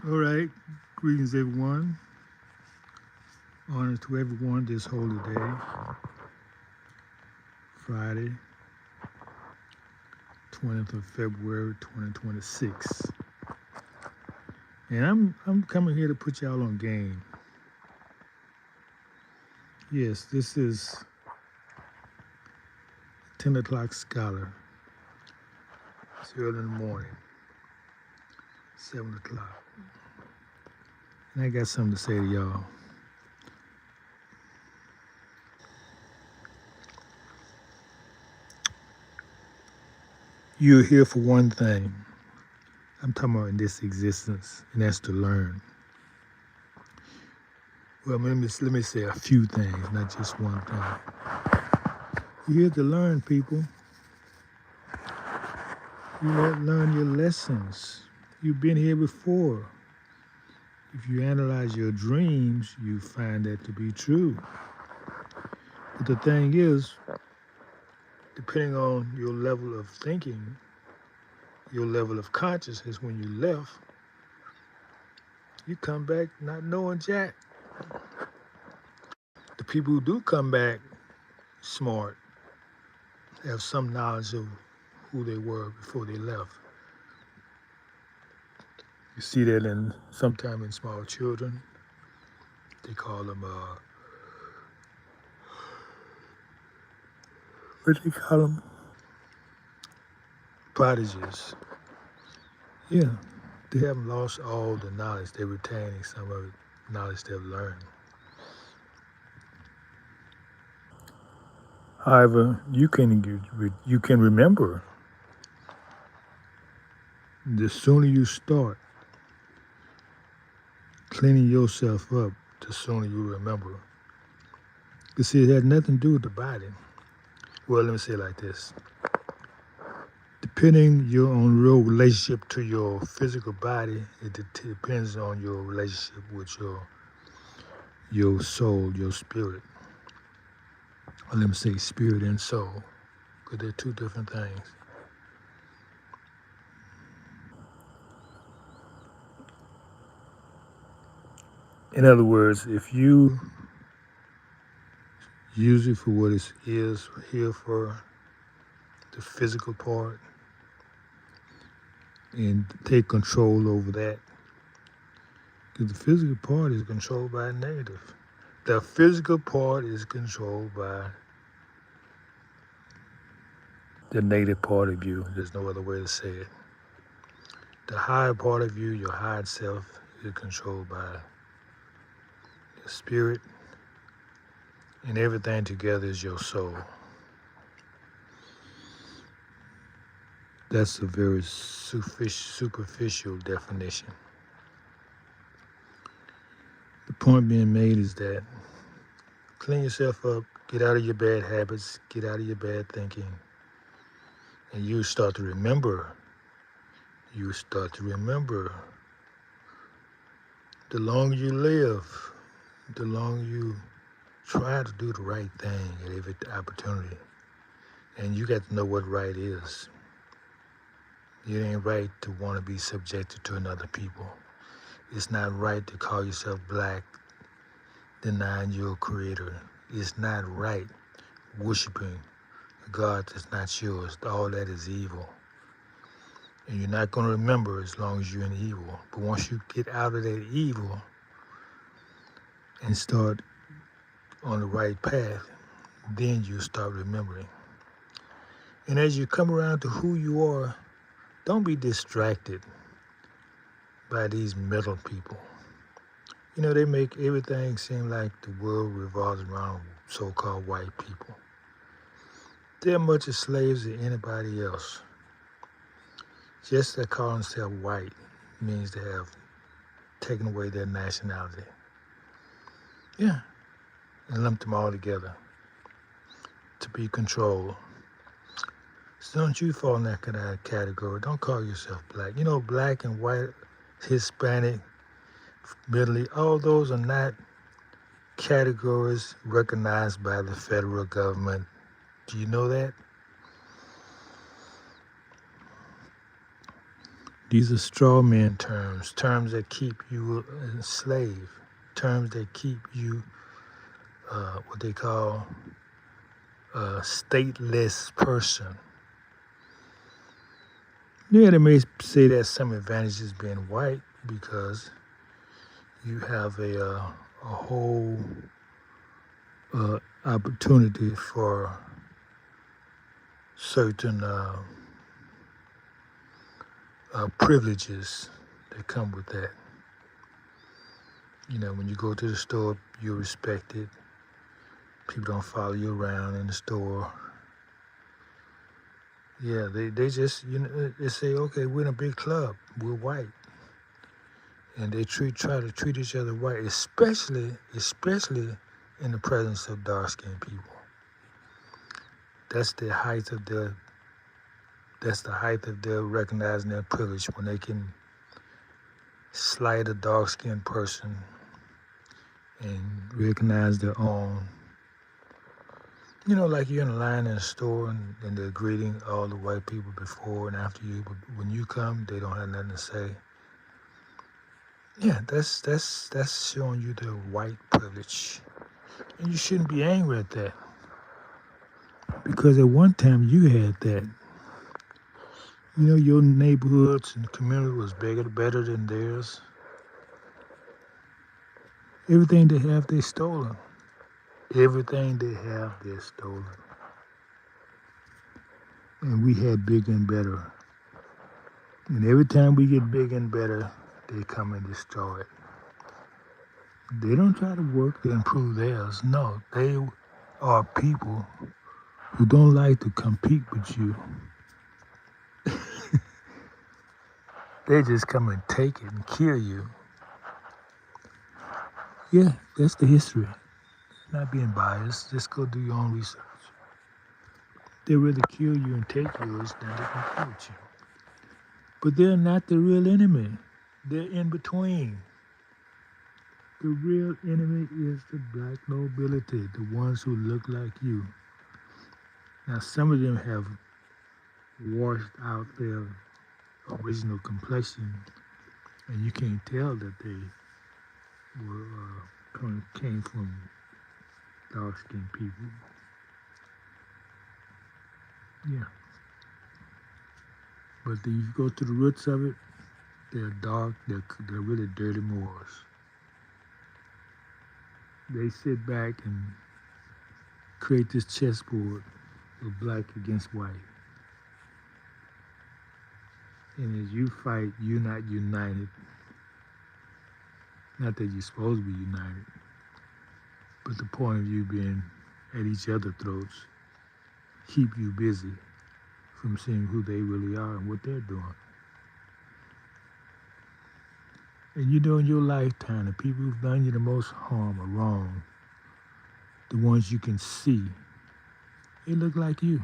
All right. Greetings, everyone. Honor to everyone this holy day, Friday, 20th of February, 2026. And I'm coming here to put y'all on game. Yes, this is 10 o'clock scholar. It's early in the morning, 7 o'clock. And I got something to say to y'all. You're here for one thing. I'm talking about in this existence, and that's to learn. Well, let me say a few things, not just one thing. You're here to learn, people. You learn your lessons. You've been here before. If you analyze your dreams, you find that to be true. But the thing is, depending on your level of thinking, your level of consciousness when you left, you come back not knowing jack. The people who do come back smart have some knowledge of who they were before they left. You see that in sometime in small children. They call them what do they call them? Prodigies. Yeah, they haven't lost all the knowledge. They're retaining some of the knowledge they've learned. However, you can remember. The sooner you start cleaning yourself up, the sooner you remember. You see, it had nothing to do with the body. Well, let me say it like this. Depending on your relationship to your physical body, it depends on your relationship with your soul, your spirit. Or let me say spirit and soul, because they're two different things. In other words, if you use it for what it is here for, the physical part, and take control over that, because the physical part is controlled by a negative. The physical part is controlled by the native part of you. There's no other way to say it. The higher part of you, your higher self, is controlled by the spirit, and everything together is your soul. That's a very superficial definition. The point being made is that clean yourself up, get out of your bad habits, get out of your bad thinking, and you start to remember. You start to remember. The longer you live, the longer you try to do the right thing at every opportunity. And you got to know what right is. It ain't right to want to be subjected to another people. It's not right to call yourself black, denying your creator. It's not right worshiping a God that's not yours. All that is evil. And you're not going to remember as long as you're in evil. But once you get out of that evil and start on the right path, then you start remembering. And as you come around to who you are, don't be distracted by these middle people. You know, they make everything seem like the world revolves around so-called white people. They're much as slaves as anybody else. Just that calling themselves white means they have taken away their nationality. Yeah, and lumped them all together to be controlled. So don't you fall in that kind of category. Don't call yourself black. You know, black and white, Hispanic, Middle East, all those are not categories recognized by the federal government. Do you know that? These are straw man terms, terms that keep you enslaved, terms that keep you what they call a stateless person. Yeah, they may say there's some advantages being white because you have a whole opportunity for certain privileges that come with that. You know, when you go to the store, you're respected. People don't follow you around in the store. Yeah, they just, you know, they say, okay, we're in a big club, we're white. And they try to treat each other white, especially in the presence of dark-skinned people. That's the height of their recognizing their privilege when they can slight a dark-skinned person and recognize their own. You know, like you're in a line in a store and they're greeting all the white people before and after you, but when you come, they don't have nothing to say. Yeah, that's showing you their white privilege. And you shouldn't be angry at that. Because at one time you had that. You know, your neighborhoods and community was bigger, better than theirs. Everything they have, they stolen. Everything they have, they're stolen. And we had bigger and better. And every time we get bigger and better, they come and destroy it. They don't try to work to improve theirs. No, they are people who don't like to compete with you. They just come and take it and kill you. Yeah, that's the history. Not being biased, just go do your own research. They rather kill you and take yours than they compete with you. But they're not the real enemy. They're in between. The real enemy is the black nobility, the ones who look like you. Now, some of them have washed out their original complexion, and you can't tell that they came from dark-skinned people. Yeah. But then you go to the roots of it, they're dark, they're really dirty Moors. They sit back and create this chessboard of black against white. And as you fight, you're not united. Not that you're supposed to be united, but the point of you being at each other's throats keep you busy from seeing who they really are and what they're doing. And you know in your lifetime, the people who've done you the most harm or wrong, the ones you can see, they look like you.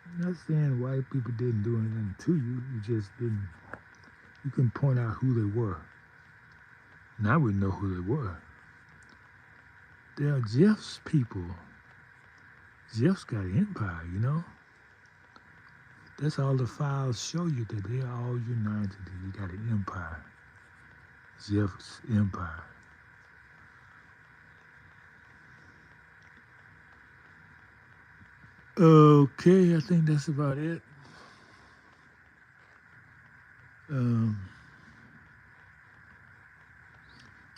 I'm not saying white people didn't do anything to you, you just didn't, you couldn't point out who they were. Now we know who they were. They are Jeff's people. Jeff's got an empire, you know? That's all the files show you, that they are all united. They got an empire. Jeff's empire. Okay, I think that's about it.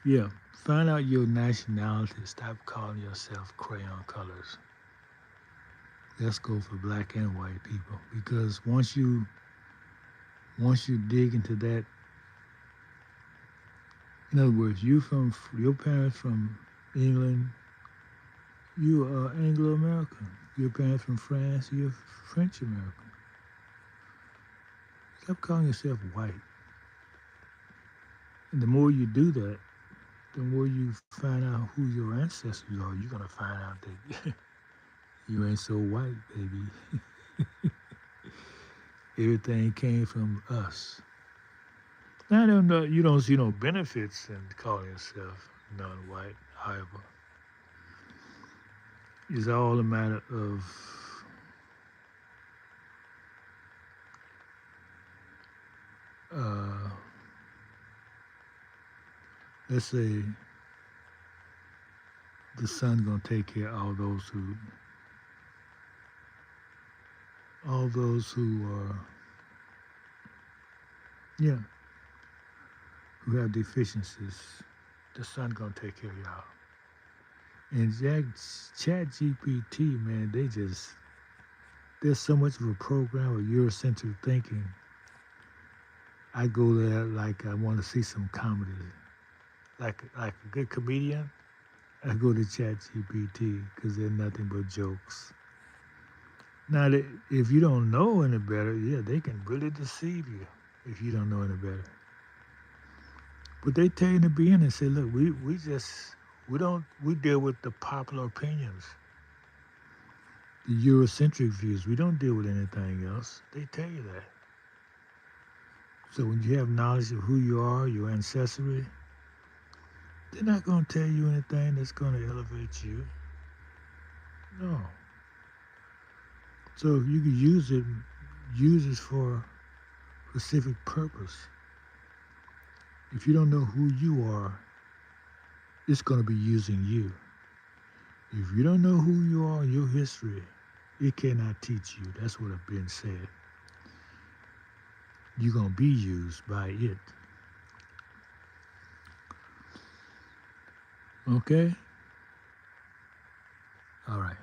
Yeah, find out your nationality. Stop calling yourself crayon colors. Let's go for black and white people, because once you dig into that, in other words, your parents from England, you are Anglo-American. Your parents from France, you're French-American. Stop calling yourself white. And the more you do that, the more you find out who your ancestors are, you're going to find out that you ain't so white, baby. Everything came from us. Now, I don't know, you don't see no benefits in calling yourself non-white, however. It's all a matter of uh, let's say the sun gonna take care of all those who are, yeah, who have deficiencies. The sun gonna take care of y'all. And Chat GPT, man, there's so much of a program of Eurocentric thinking. I go there like I want to see some comedy, like a good comedian. I go to Chat GPT because they're nothing but jokes. Now, if you don't know any better, yeah, they can really deceive you if you don't know any better. But they tell you in the beginning, say, look, we deal with the popular opinions, the Eurocentric views. We don't deal with anything else. They tell you that. So when you have knowledge of who you are, your ancestry, they're not going to tell you anything that's going to elevate you. No. So if you can use it for a specific purpose. If you don't know who you are, it's going to be using you. If you don't know who you are, your history, it cannot teach you. That's what has been said. You're going to be used by it. Okay? All right.